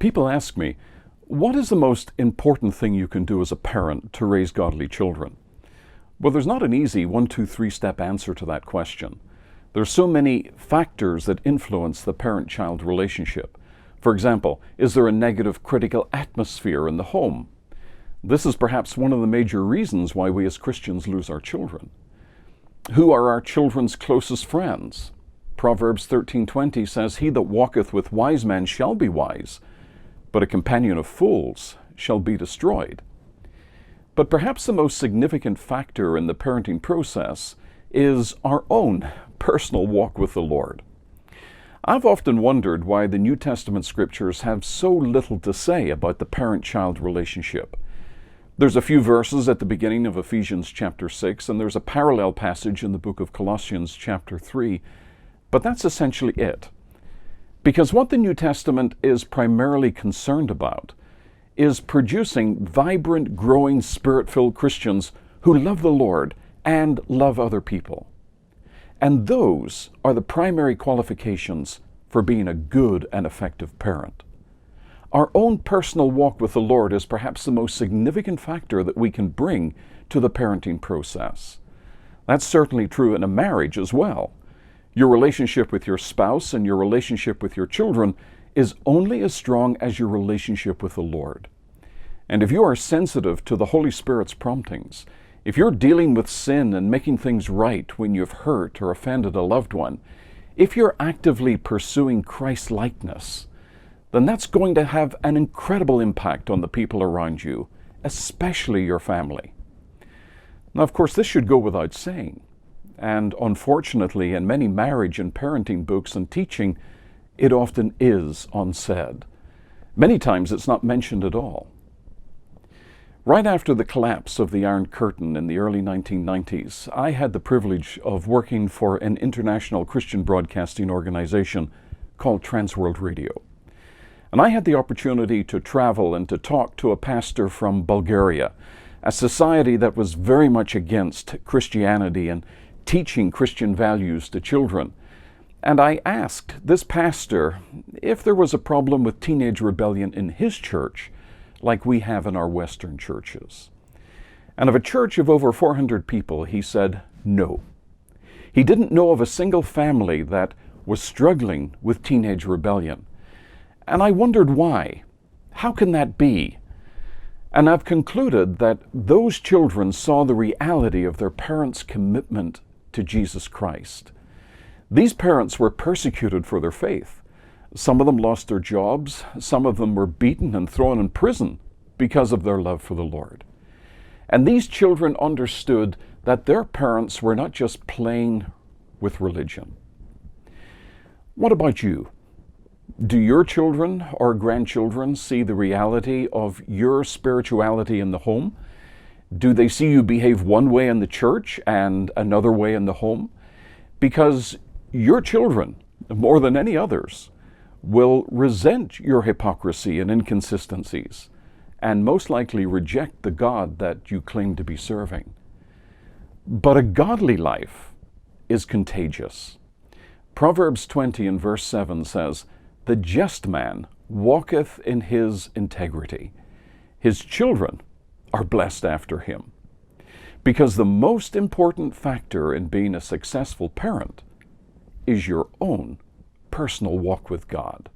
People ask me, what is the most important thing you can do as a parent to raise godly children? Well, there's not an easy 1, 2, 3-step answer to that question. There's so many factors that influence the parent-child relationship. For example, is there a negative critical atmosphere in the home? This is perhaps one of the major reasons why we as Christians lose our children. Who are our children's closest friends? Proverbs 13:20 says, "He that walketh with wise men shall be wise, but a companion of fools shall be destroyed." But perhaps the most significant factor in the parenting process is our own personal walk with the Lord. I've often wondered why the New Testament scriptures have so little to say about the parent-child relationship. There's a few verses at the beginning of Ephesians chapter 6, and there's a parallel passage in the book of Colossians chapter 3, but that's essentially it. Because what the New Testament is primarily concerned about is producing vibrant, growing, Spirit-filled Christians who love the Lord and love other people. And those are the primary qualifications for being a good and effective parent. Our own personal walk with the Lord is perhaps the most significant factor that we can bring to the parenting process. That's certainly true in a marriage as well. Your relationship with your spouse and your relationship with your children is only as strong as your relationship with the Lord. And if you are sensitive to the Holy Spirit's promptings, if you're dealing with sin and making things right when you've hurt or offended a loved one, if you're actively pursuing Christ-likeness, then that's going to have an incredible impact on the people around you, especially your family. Now, of course, this should go without saying. And unfortunately, in many marriage and parenting books and teaching, it often is unsaid. Many times it's not mentioned at all. Right after the collapse of the Iron Curtain in the early 1990s, I had the privilege of working for an international Christian broadcasting organization called Transworld Radio. And I had the opportunity to travel and to talk to a pastor from Bulgaria, a society that was very much against Christianity and teaching Christian values to children. And I asked this pastor if there was a problem with teenage rebellion in his church like we have in our Western churches. And of a church of over 400 people, he said no. He didn't know of a single family that was struggling with teenage rebellion. And I wondered why. How can that be? And I've concluded that those children saw the reality of their parents' commitment to Jesus Christ. These parents were persecuted for their faith. Some of them lost their jobs. Some of them were beaten and thrown in prison because of their love for the Lord. And these children understood that their parents were not just playing with religion. What about you? Do your children or grandchildren see the reality of your spirituality in the home? Do they see you behave one way in the church and another way in the home? Because your children, more than any others, will resent your hypocrisy and inconsistencies and most likely reject the God that you claim to be serving. But a godly life is contagious. Proverbs 20 and verse 7 says, "The just man walketh in his integrity. His children are blessed after him." Because the most important factor in being a successful parent is your own personal walk with God.